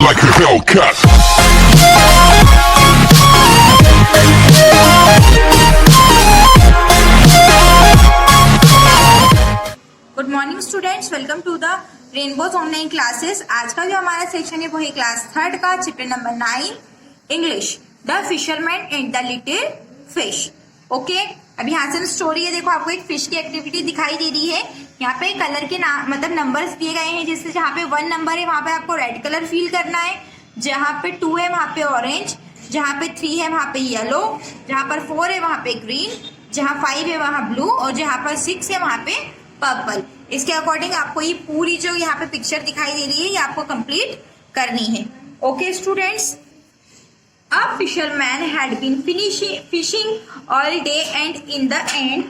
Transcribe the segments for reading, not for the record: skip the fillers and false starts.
like a Hellcat. Good morning students, welcome to the Rainbows online classes. आज का जो हमारा सेक्शन है वो है क्लास 3 का chapter number 9 English, the fisherman and the little fish. Okay, अभी यहाँ से स्टोरी है। देखो, आपको एक फिश की एक्टिविटी दिखाई दे रही है। यहाँ पे कलर के नाम मतलब नंबर्स दिए गए हैं, जैसे जहाँ पे 1 नंबर है वहां पे आपको रेड कलर फील करना है, जहाँ पे 2 है वहां पे ऑरेंज, जहाँ पे 3 है वहां पे येलो, जहाँ पर 4 है वहां पे ग्रीन, जहाँ 5 है वहां ब्लू और जहाँ पर 6 है वहां पे पर्पल। इसके अकॉर्डिंग आपको ये पूरी जो यहाँ पे पिक्चर दिखाई दे रही है ये आपको कंप्लीट करनी है। Okay students, a fisherman had been fishing all day and in the end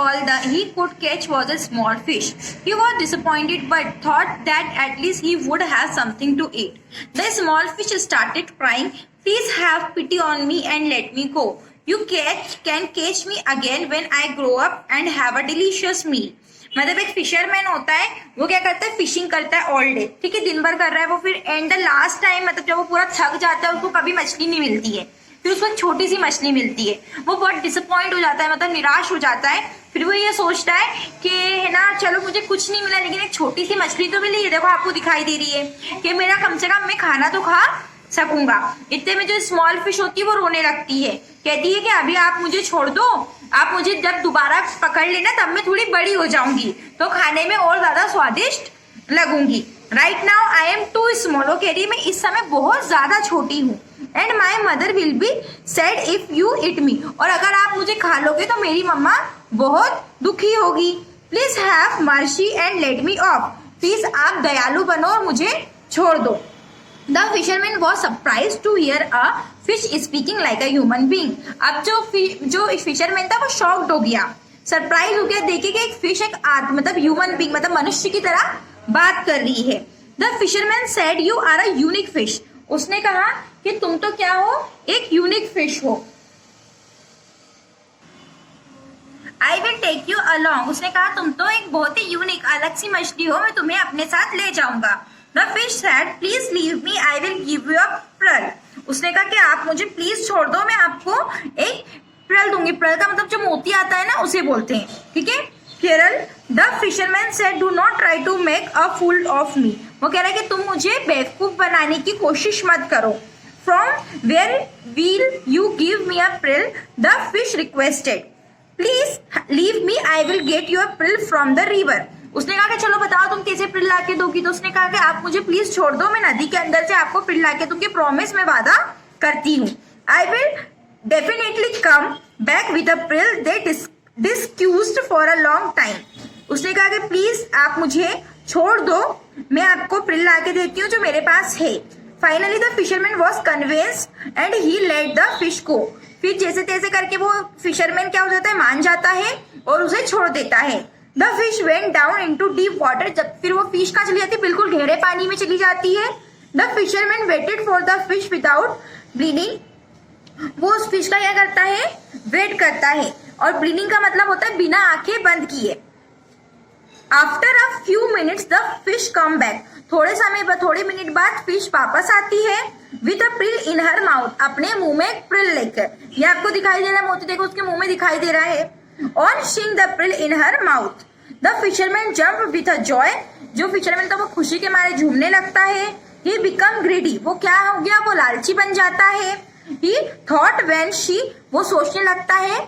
all that he could catch was a small fish. He was disappointed but thought that at least he would have something to eat. The small fish started crying, "Please have pity on me and let me go. You can catch me again when I grow up and have a delicious meal." मतलब एक fisherman होता है, वो क्या करता है, fishing करता है ऑल डे, ठीक है, दिन भर कर रहा है वो। फिर एंड द लास्ट टाइम मतलब जब वो पूरा थक जाता है, उसको कभी मछली नहीं मिलती है, फिर उसको छोटी सी मछली मिलती है। वो बहुत डिसअपॉइंट हो जाता है, मतलब निराश हो जाता है। फिर वो ये सोचता है कि है ना, चलो मुझे कुछ नहीं मिला लेकिन एक छोटी सी मछली तो मिली है। देखो आपको दिखाई दे रही है कि मेरा कम से कम मैं खाना तो खा सकूंगा। इतने में जो स्मॉल फिश होती है वो रोने लगती है, कहती है कि अभी आप मुझे छोड़ दो, आप मुझे जब दोबारा पकड़ लेना तब मैं थोड़ी बड़ी हो जाऊंगी तो खाने में और ज्यादा स्वादिष्ट लगूंगी। Right now I am too small, वो कह रही है मैं इस समय बहुत ज्यादा छोटी हूँ। And my mother will be sad if you eat me, और अगर आप मुझे खा लोगे तो मेरी मम्मा बहुत दुखी होगी। Please have mercy and let me of, please आप दयालु बनो और मुझे छोड़ दो। The fisherman was surprised to hear a fish speaking like a human being. अब जो फिशरमैन था वो शॉक्ड हो गया, सरप्राइज हो गया देखे कि एक फिश एक मतलब ह्यूमन बीइंग मतलब मनुष्य की तरह बात कर रही है। The fisherman said, "You are a unique fish." उसने कहा कि तुम तो क्या हो, एक यूनिक फिश हो। I will take you along. उसने कहा तुम तो एक बहुत ही यूनिक अलग सी मछली हो, मैं तुम्हें अपने साथ ले जाऊंगा। The fish said, "Please leave me. I will give you a pearl." उसने कहा कि आप मुझे प्लीज छोड़ दो, मैं आपको एक pearl दूंगी। pearl का मतलब जो मोती आता है ना, उसे बोलते हैं, ठीक है, pearl. The fisherman said, "Do not try to make a fool of me." वो कह रहा है कि तुम मुझे बेवकूफ बनाने की कोशिश मत करो। From where will you give me a pearl? The fish requested. "Please leave me. I will get you a pearl from the river." उसने कहा कि चलो बताओ तुम कैसे पिल ला के दोगी। तो उसने कहा कि आप मुझे प्लीज छोड़ दो, मैं नदी के अंदर से आपको पिल ला के दूंगी, प्रॉमिस में वादा करती हूँ। I will definitely come back with a pill that discussed for a long time. उसने कहा कि प्लीज आप मुझे छोड़ दो, मैं आपको पिल ला के देती हूँ जो मेरे पास है। Finally the fisherman was convinced and he let the fish go. फिर जैसे तैसे करके वो फिशरमैन क्या हो जाता है, मान जाता है और उसे छोड़ देता है। The fish went down into deep water. जब फिर वो फिश कहाँ चली जाती है, बिल्कुल गहरे पानी में चली जाती है। The fisherman waited for the fish without bleeding. वो उस फिश का क्या करता है, वेट करता है, और ब्लीडिंग का मतलब होता है बिना आंखें बंद किए। After a few minutes the fish come back. थोड़े मिनट बाद फिश वापस आती है with a prill in her mouth. अपने मुंह में एक प्रिल लेकर। ये आपको दिखाई दे रहा है, मोती देखो उसके मुंह में दिखाई दे रहा है। On seeing the prill in her mouth, the fisherman jumped with a joy. जो फिशरमैन था वो खुशी के मारे झूमने लगता है। He become greedy. वो क्या हो गया, वो लालची बन जाता है। He thought when she, वो सोचने लगता है।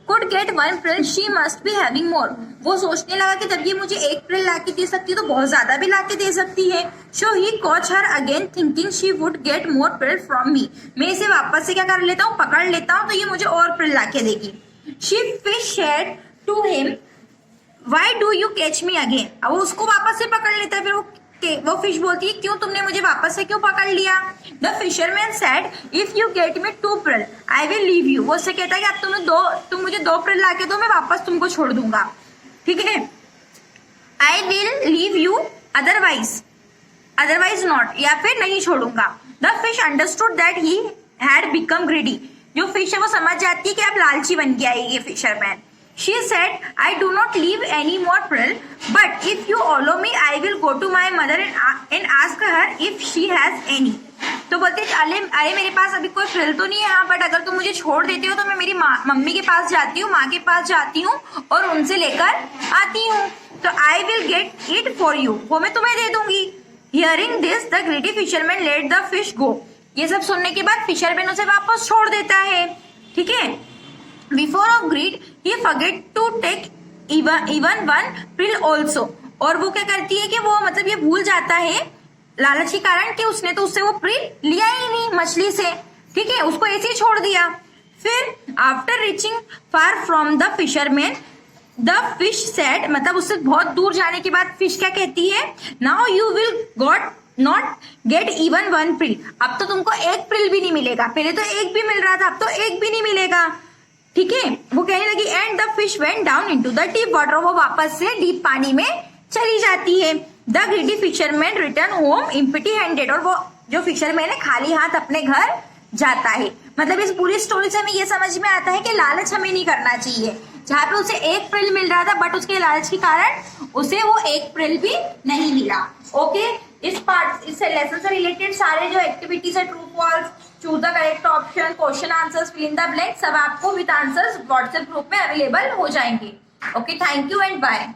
Could get one prill, she must be having more. वो सोचने लगा कि जब ये मुझे एक प्रिल ला के दे सकती है तो बहुत ज्यादा भी ला के दे सकती है। So he caught her again thinking she would get more prill from me. मैं इसे वापस से क्या कर लेता हूँ, पकड़ लेता हूँ तो ये मुझे और प्रिल ला के देगी। She fish said to him, "Why do you catch me again?" अब उसको वापस से पकड़ लेता है। फिर वो फिश बोलती है क्यों तुमने मुझे वापस से क्यों पकड़ लिया। The fisherman said, "If you get me 2 pearl, I will leave you." वो उससे कहता है कि अब तुम मुझे 2 pearl ला के दो, मैं वापस तुमको छोड़ दूंगा, ठीक है। I will leave you otherwise. Otherwise not, या फिर नहीं छोड़ूंगा। The fish understood that he had become greedy, जो फिश है वो समझ जाती है कि अब लालची बन गया है ये fisherman. She said, I do not leave any more pearl, but if you allow me, I will go to my mother and ask her if she has any. तो बोलते अरे मेरे पास अभी कोई फ्रिल तो नहीं है यहाँ, बट अगर तुम मुझे छोड़ देते हो तो मैं मेरी मम्मी के पास जाती हूँ, माँ के पास जाती हूँ और उनसे लेकर आती हूँ। तो I will get it for you, वो मैं तुम्हें दे दूंगी। Hearing this the greedy fisherman let the fish go, ये सब सुनने के बाद फिशरमैन उसे वापस छोड़ देता है। ठीक है, बिफोर ऑफ ग्रीड ही forget to take even one प्रिल ऑल्सो, और वो क्या करती है कि वो मतलब ये भूल जाता है लालच के कारण कि उसने तो उससे वो प्रिल लिया ही नहीं मछली से। ठीक है, उसको ऐसे ही छोड़ दिया। फिर after reaching far from the fisherman the fish said, मतलब उससे बहुत दूर जाने के बाद फिश क्या कहती है, now you will not get even one Pril, अब तो तुमको एक प्रिल भी नहीं मिलेगा, पहले तो एक भी मिल रहा था, अब तो एक भी नहीं मिलेगा। ठीक है, वो कहने लगी and the fish went down into the deep water, वो वापस से डीप पानी में चली जाती है। The greedy fisherman return home empty handed, और वो जो फिशरमैन है खाली हाथ अपने घर जाता है। मतलब इस पूरी स्टोरी से हमें ये समझ में आता है कि लालच हमें नहीं करना चाहिए। जहाँ पे उसे एक प्रिल मिल रहा था बट उसके लालच के कारण उसे वो एक प्रिल भी नहीं मिला। ओके, इस लेसन से रिलेटेड सारे जो एक्टिविटीज है, true false, choose the correct option, question answers, fill in the blank, सब आपको विद आंसर्स व्हाट्सएप ग्रुप में अवेलेबल हो जाएंगे। Okay, thank you and bye.